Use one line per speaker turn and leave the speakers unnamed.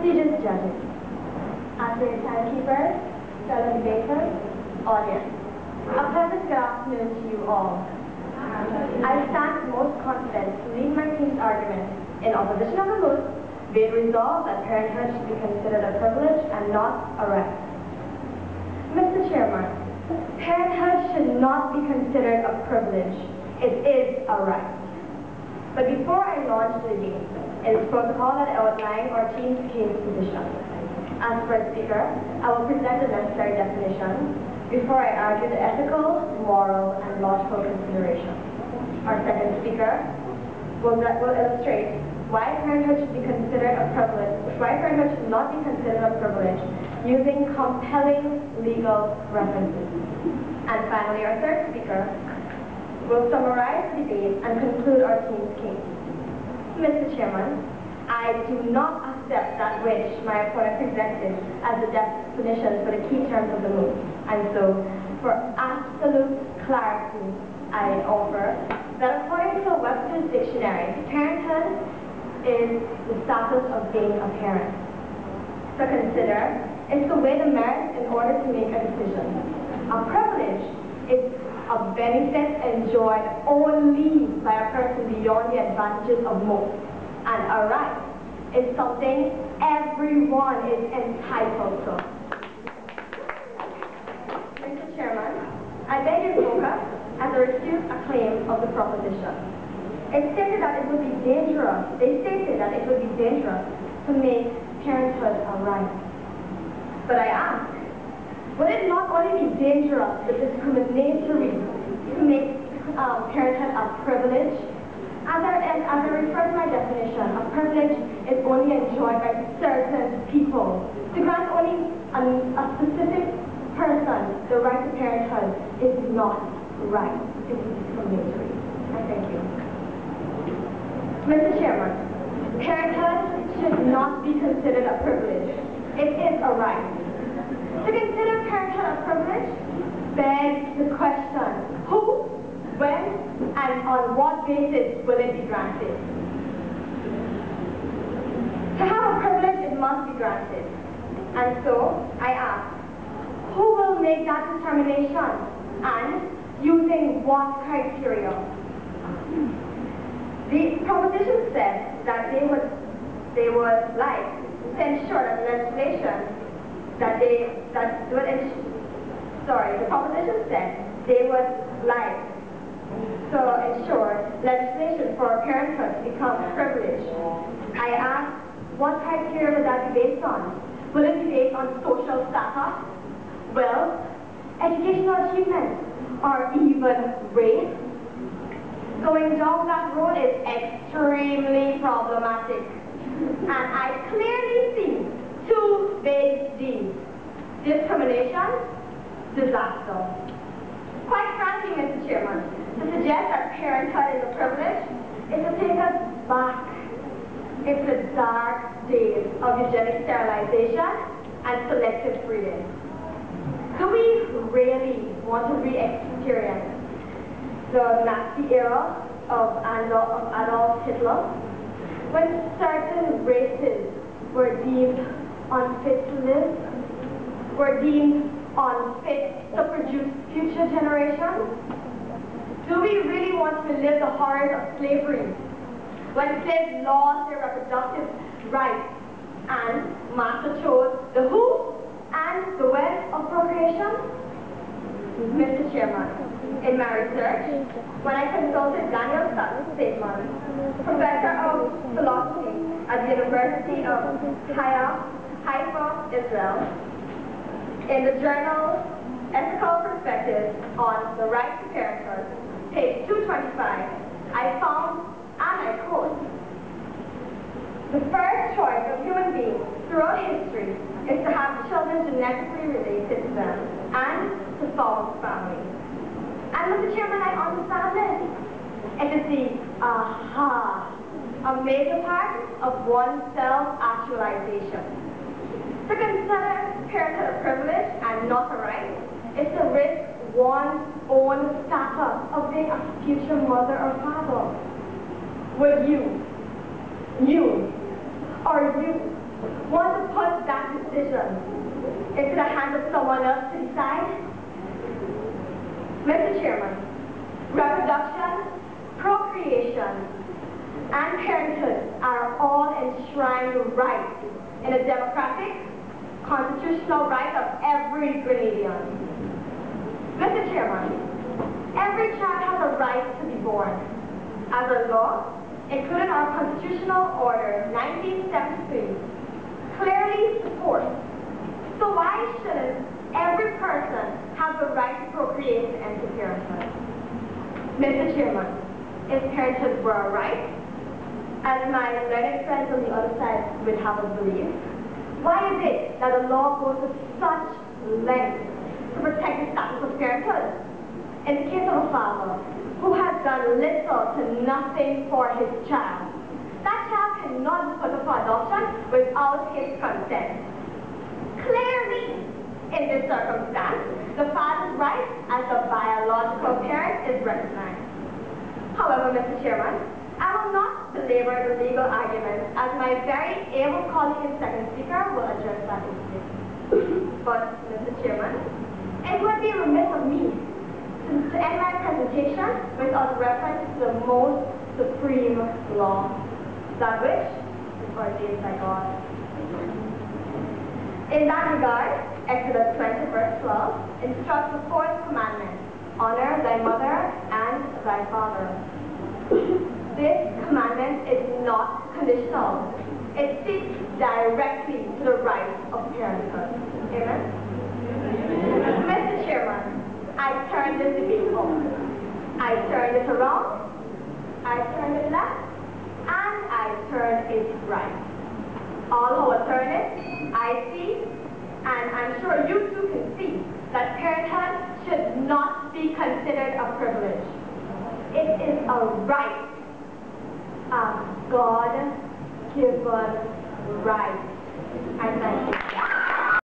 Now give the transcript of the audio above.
Prestigious judges, esteemed timekeepers, fellow debaters, audience, a pleasant good afternoon to you all. I stand most confident to lead my team's argument in opposition of the moot, be it resolved that parenthood should be considered a privilege and not a right. Mr. Chairman, parenthood should not be considered a privilege. It is a right. But before I launch the debate, it is protocol that I outline our team's case position. As first speaker, I will present the necessary definition before I argue the ethical, moral, and logical considerations. Our second speaker will illustrate why parenthood should be considered a privilege, why parenthood should not be considered a privilege, using compelling legal references. And finally, our third speaker will summarize the debate and conclude our team's case. Mr. Chairman, I do not accept that which my opponent presented as the definition for the key terms of the moot. And so, for absolute clarity, I offer that according to Webster's dictionary, parenthood is the status of being a parent. To consider is to weigh the merits in order to make a decision. A privilege is a benefit enjoyed only by a person beyond the advantages of most. And a right is something everyone is entitled to. Mr. Chairman, I beg your focus as I refute a claim of the proposition. It stated that it would be dangerous, to make parenthood a right. But I ask, would it not only be dangerous but discriminatory to make parenthood a privilege? As I refer to my definition, a privilege is only enjoyed by certain people. To grant only a specific person the right to parenthood is not right. It is discriminatory. I thank you. Mr. Chairman, parenthood should not be considered a privilege. It is a right. To consider parenthood a privilege begs the question, who, when, and on what basis will it be granted? To have a privilege, it must be granted. And so, I ask, who will make that determination, and using what criteria? The proposition said that they would like to ensure that legislation the proposition said they would like to ensure legislation for parenthood to become a privilege. I ask, what criteria would that be based on? Will it be based on social status, wealth, educational achievement, or even race? Going down that road is extremely problematic. And I clearly see two big D's: discrimination, disaster. Quite frankly, Mr. Chairman, to suggest that parenthood is a privilege is to take us back into the dark days of eugenic sterilization and selective breeding. Do we really want to re-experience the Nazi era of Adolf Hitler, when certain races were deemed unfit to live, were deemed unfit to produce future generations? Do we really want to relive the horrors of slavery, when slaves lost their reproductive rights and master chose the who and the when of procreation? Mr. Chairman, in my research, when I consulted Daniel Stateman, professor of philosophy at the University of Haifa, Israel, in the journal Ethical Perspectives on the Right to Parenthood, page 225, I found, and I quote, "The first choice of human beings throughout history is to have children genetically related to them and to form families." And Mr. Chairman, I understand this. It is the a major part of one's self-actualization. To consider parenthood a privilege and not a right is to risk one's own status of being a future mother or father. Would you want to decisions into the hands of someone else to decide? Mr. Chairman, reproduction, procreation, and parenthood are all enshrined rights in a democratic, constitutional right of every Grenadian. Mr. Chairman, every child has a right to be born. As a law, including our constitutional order 1973, clearly supports. So why shouldn't every person have the right to procreate and enter parenthood? Mr. Chairman, if parenthood were a right, as my learned friends on the other side would have us believe, why is it that the law goes to such lengths to protect the status of parenthood? In the case of a father who has done little to nothing for his child, that child cannot be put up for adoption without his consent. Clearly, in this circumstance, the father's right as a biological parent is recognized. However, Mr. Chairman, I will not belabor the legal arguments, as my very able colleague and second speaker will address that issue. But, Mr. Chairman, it would be remiss of me to end my presentation without reference to the most supreme law, that which is ordained by God. In that regard, Exodus 20, verse 12 instructs the fourth commandment: honor thy mother and thy father. This commandment is not conditional. It speaks directly to the right of parenthood. Amen? Mr. Chairman, I turned this debate home. I turned it around, I turned it left, and I turned it right. All who will turn it, I see, and I'm sure you too can see, that parenthood should not be considered a privilege. It is a right, a God-given right. I thank you.